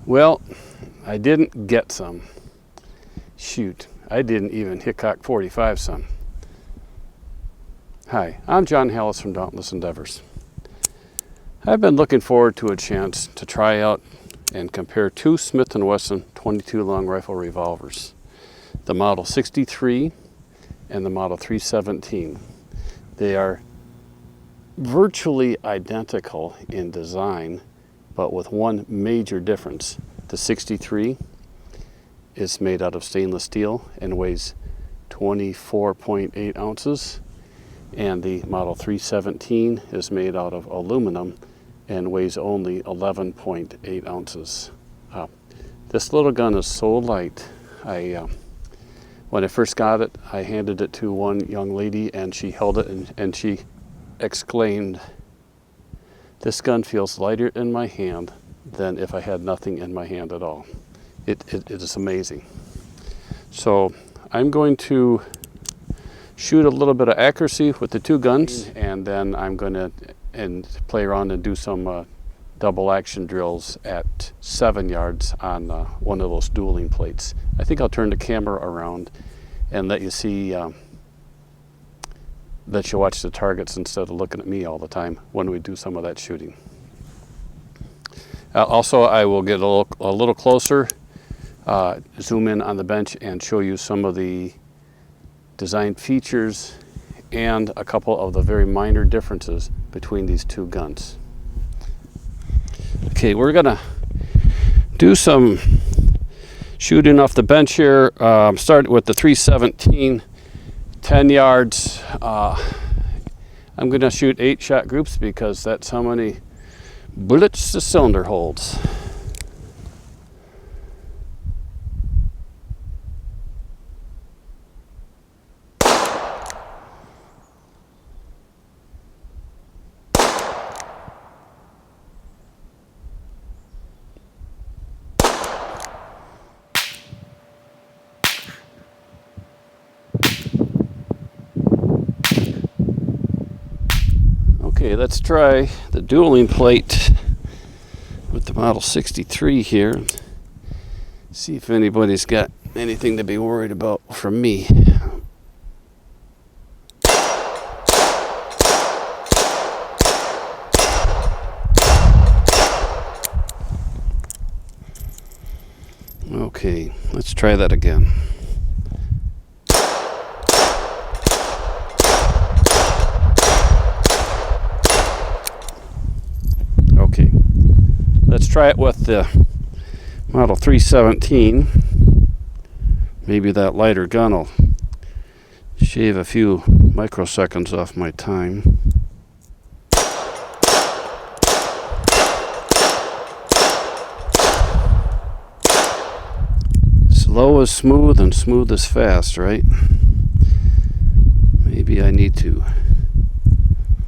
Well, I didn't get some. Shoot, I didn't even Hickok 45 some. Hi, I'm John Hallis from Dauntless Endeavors. I've been looking forward to a chance to try out and compare two Smith and Wesson 22 long rifle revolvers, the Model 63 and the Model 317. They are virtually identical in design, but with one major difference. The 63 is made out of stainless steel and weighs 24.8 ounces, and the Model 317 is made out of aluminum and weighs only 11.8 ounces. This little gun is so light. When I first got it, I handed it to one young lady and she held it and she exclaimed, "This gun feels lighter in my hand than if I had nothing in my hand at all." It is amazing. So I'm going to shoot a little bit of accuracy with the two guns, and then I'm going to play around and do some double action drills at 7 yards on one of those dueling plates. I think I'll turn the camera around and let you see, let you watch the targets instead of looking at me all the time when we do some of that shooting. Also, I will get a little closer, zoom in on the bench and show you some of the design features and a couple of the very minor differences between these two guns. Okay, we're gonna do some shooting off the bench here. Start with the 317, 10 yards. I'm gonna shoot 8-shot groups because that's how many bullets the cylinder holds. Okay, let's try the dueling plate with the Model 63 here. See if anybody's got anything to be worried about from me. Okay, let's try that again. Okay, let's try it with the Model 317. Maybe that lighter gun will shave a few microseconds off my time. Slow is smooth and smooth is fast, right? Maybe I need to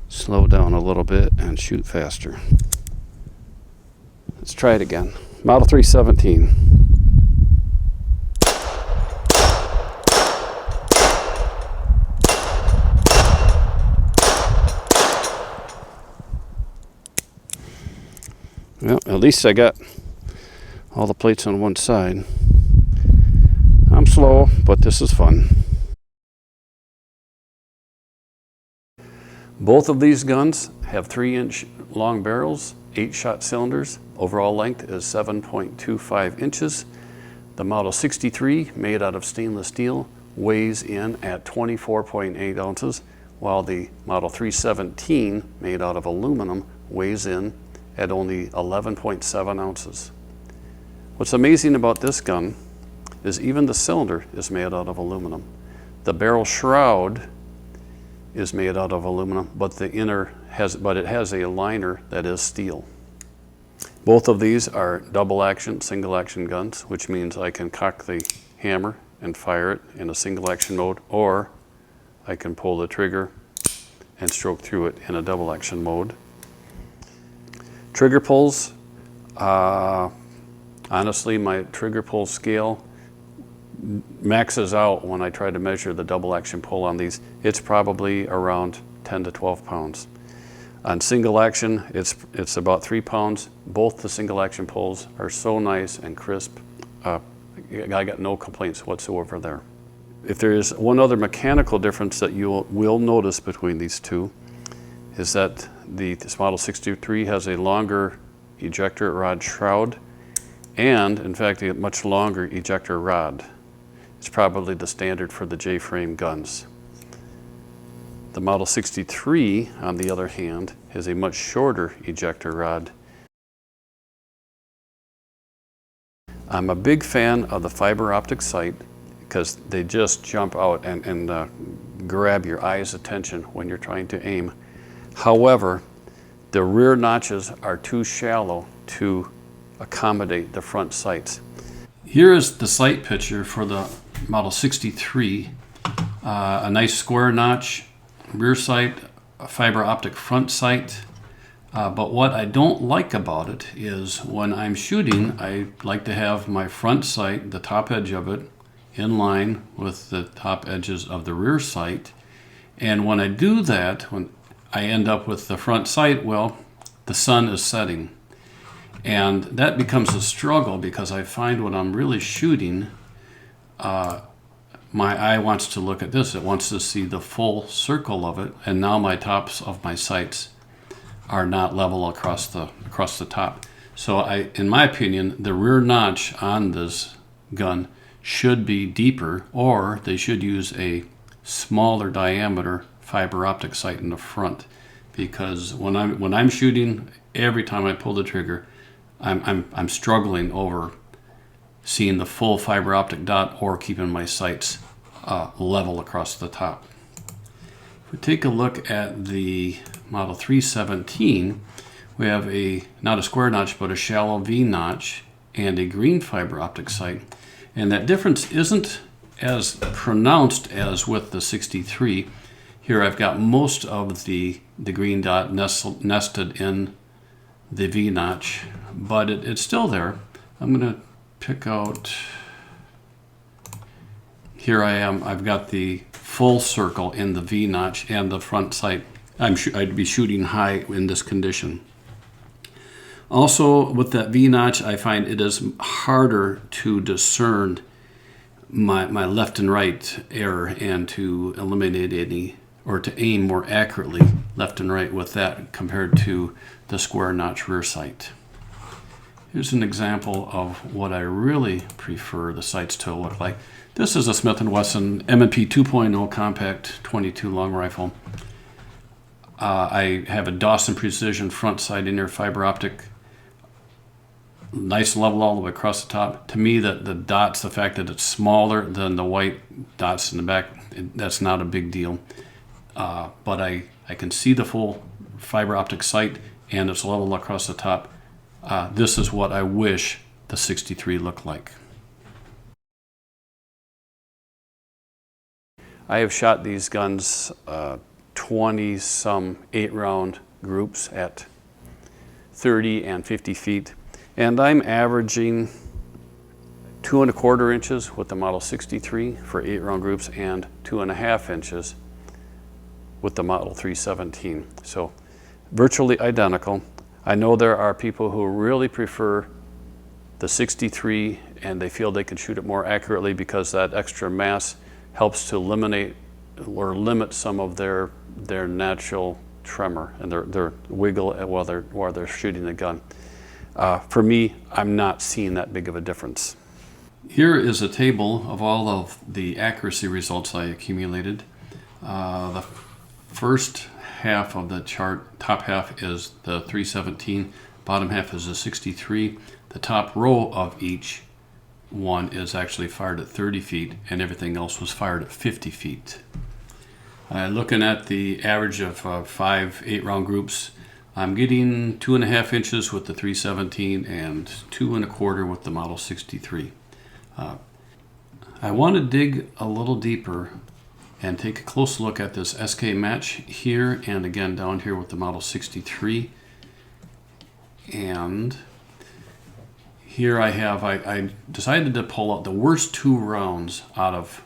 slow down a little bit and shoot faster. Let's try it again. Model 317. Well, at least I got all the plates on one side. I'm slow, but this is fun. Both of these guns have 3-inch long barrels, 8-shot cylinders. Overall length is 7.25 inches. The Model 63, made out of stainless steel, weighs in at 24.8 ounces, while the Model 317, made out of aluminum, weighs in at only 11.7 ounces. What's amazing about this gun is even the cylinder is made out of aluminum. The barrel shroud is made out of aluminum, but it has a liner that is steel. Both of these are double action, single action guns, which means I can cock the hammer and fire it in a single action mode, or I can pull the trigger and stroke through it in a double action mode. Trigger pulls, honestly, my trigger pull scale maxes out when I try to measure the double action pull on these. It's probably around 10 to 12 pounds. On single action, it's about 3 pounds. Both the single action pulls are so nice and crisp. I got no complaints whatsoever there. If there is one other mechanical difference that you will notice between these two, is that this Model 63 has a longer ejector rod shroud and, in fact, a much longer ejector rod. It's probably the standard for the J-frame guns. The Model 63, on the other hand, has a much shorter ejector rod. I'm a big fan of the fiber optic sight because they just jump out and grab your eye's attention when you're trying to aim. However, the rear notches are too shallow to accommodate the front sights. Here is the sight picture for the Model 63. A nice square notch rear sight, a fiber optic front sight. But what I don't like about it is when I'm shooting, I like to have my front sight, the top edge of it, in line with the top edges of the rear sight. And when I do that, when I end up with the front sight, well, the sun is setting. And that becomes a struggle because I find when I'm really shooting, my eye wants to look at this. It wants to see the full circle of it. And now my tops of my sights are not level across the top. So in my opinion, the rear notch on this gun should be deeper, or they should use a smaller diameter fiber optic sight in the front, because when I'm shooting, every time I pull the trigger, I'm struggling over seeing the full fiber optic dot or keeping my sights level across the top. If we take a look at the Model 317, we have not a square notch, but a shallow V notch and a green fiber optic sight. And that difference isn't as pronounced as with the 63. Here I've got most of the green dot nested in the V notch, but it's still there. I'm going to pick out, here I am, I've got the full circle in the V notch and the front sight. I'd be shooting high in this condition. Also, with that V notch, I find it is harder to discern my left and right error and to eliminate any, or to aim more accurately left and right with that compared to the square notch rear sight. Here's an example of what I really prefer the sights to look like. This is a Smith and Wesson M&P 2.0 compact 22 long rifle. I have a Dawson Precision front sight in there, fiber optic, nice level all the way across the top. To me, the dots, the fact that it's smaller than the white dots in the back, that's not a big deal. But I can see the full fiber optic sight and it's level across the top. This is what I wish the 63 looked like. I have shot these guns 20-some 8-round groups at 30 and 50 feet. And I'm averaging 2¼ inches with the Model 63 for 8-round groups and 2½ inches with the Model 317. So virtually identical. I know there are people who really prefer the 63 and they feel they can shoot it more accurately because that extra mass helps to eliminate or limit some of their natural tremor and their wiggle while they're shooting the gun. For me, I'm not seeing that big of a difference. Here is a table of all of the accuracy results I accumulated. The first half of the chart, top half is the 317, bottom half is the 63. The top row of each one is actually fired at 30 feet and everything else was fired at 50 feet. Looking at the average of 5 8-round groups, I'm getting 2½ inches with the 317 and 2¼ with the Model 63. I want to dig a little deeper and take a close look at this SK match here and again down here with the Model 63. And here I decided to pull out the worst 2 rounds out of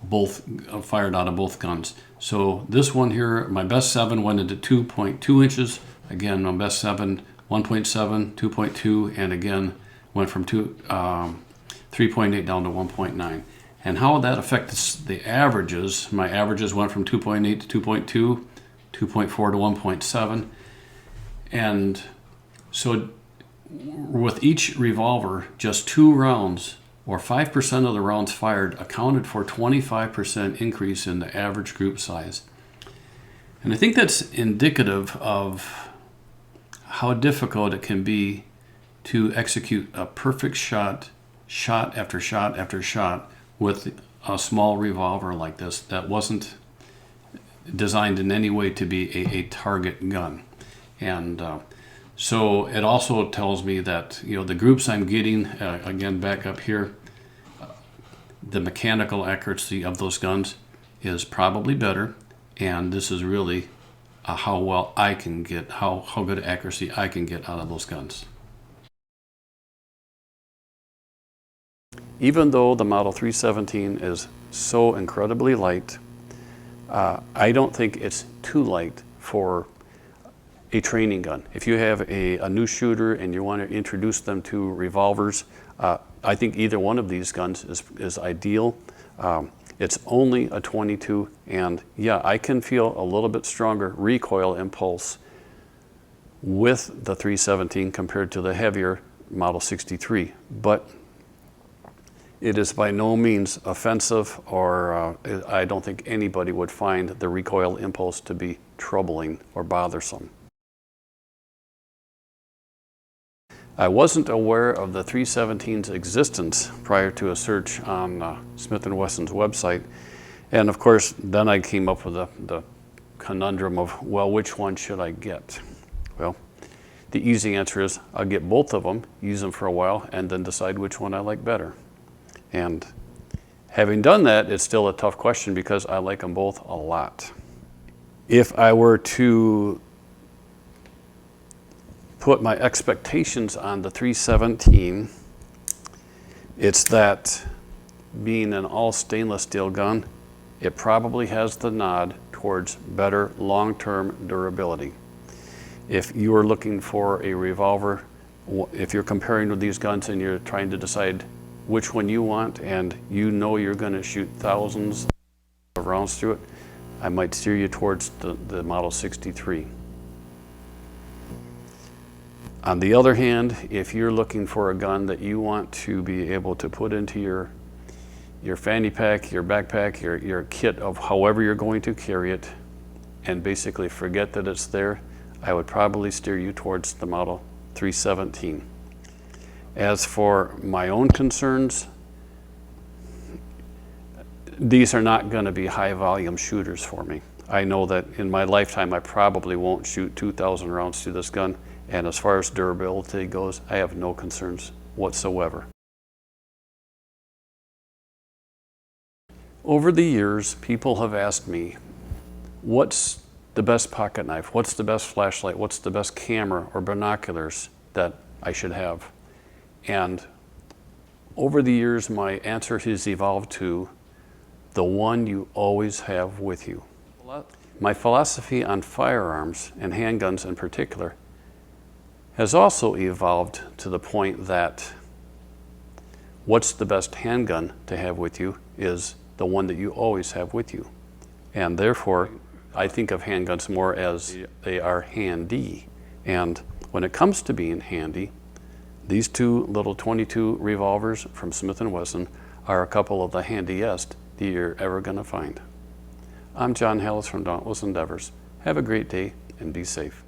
both, fired out of both guns. So this one here, my best 7 went into 2.2 inches. Again, my best 7, 1.7, 2.2, and again went from 3.8 down to 1.9. And how that affects the averages, my averages went from 2.8 to 2.2, 2.4 to 1.7. And so with each revolver, just 2 rounds or 5% of the rounds fired accounted for 25% increase in the average group size. And I think that's indicative of how difficult it can be to execute a perfect shot, shot after shot after shot, with a small revolver like this that wasn't designed in any way to be a target gun. And so it also tells me that, you know, the groups I'm getting, again back up here, the mechanical accuracy of those guns is probably better, and this is really how well I can get, how good accuracy I can get out of those guns. Even though the Model 317 is so incredibly light, I don't think it's too light for a training gun. If you have a new shooter and you want to introduce them to revolvers, I think either one of these guns is ideal. It's only a 22, and yeah, I can feel a little bit stronger recoil impulse with the 317 compared to the heavier Model 63, but it is by no means offensive, or I don't think anybody would find the recoil impulse to be troubling or bothersome. I wasn't aware of the 317's existence prior to a search on Smith and Wesson's website. And of course, then I came up with the conundrum of, well, which one should I get? Well, the easy answer is I'll get both of them, use them for a while, and then decide which one I like better. And having done that, it's still a tough question because I like them both a lot. If I were to put my expectations on the 317, it's that being an all stainless steel gun, it probably has the nod towards better long-term durability. If you are looking for a revolver, if you're comparing with these guns and you're trying to decide which one you want and you know you're going to shoot thousands of rounds through it, I might steer you towards the Model 63. On the other hand, if you're looking for a gun that you want to be able to put into your fanny pack, your backpack, your kit of however you're going to carry it, and basically forget that it's there, I would probably steer you towards the Model 317. As for my own concerns, these are not going to be high volume shooters for me. I know that in my lifetime I probably won't shoot 2,000 rounds through this gun, and as far as durability goes, I have no concerns whatsoever. Over the years, people have asked me, what's the best pocket knife? What's the best flashlight? What's the best camera or binoculars that I should have? And over the years, my answer has evolved to the one you always have with you. My philosophy on firearms, and handguns in particular, has also evolved to the point that what's the best handgun to have with you is the one that you always have with you. And therefore, I think of handguns more as they are handy. And when it comes to being handy, these two little 22 revolvers from Smith and Wesson are a couple of the handiest that you're ever going to find. I'm John Hallis from Dauntless Endeavors. Have a great day and be safe.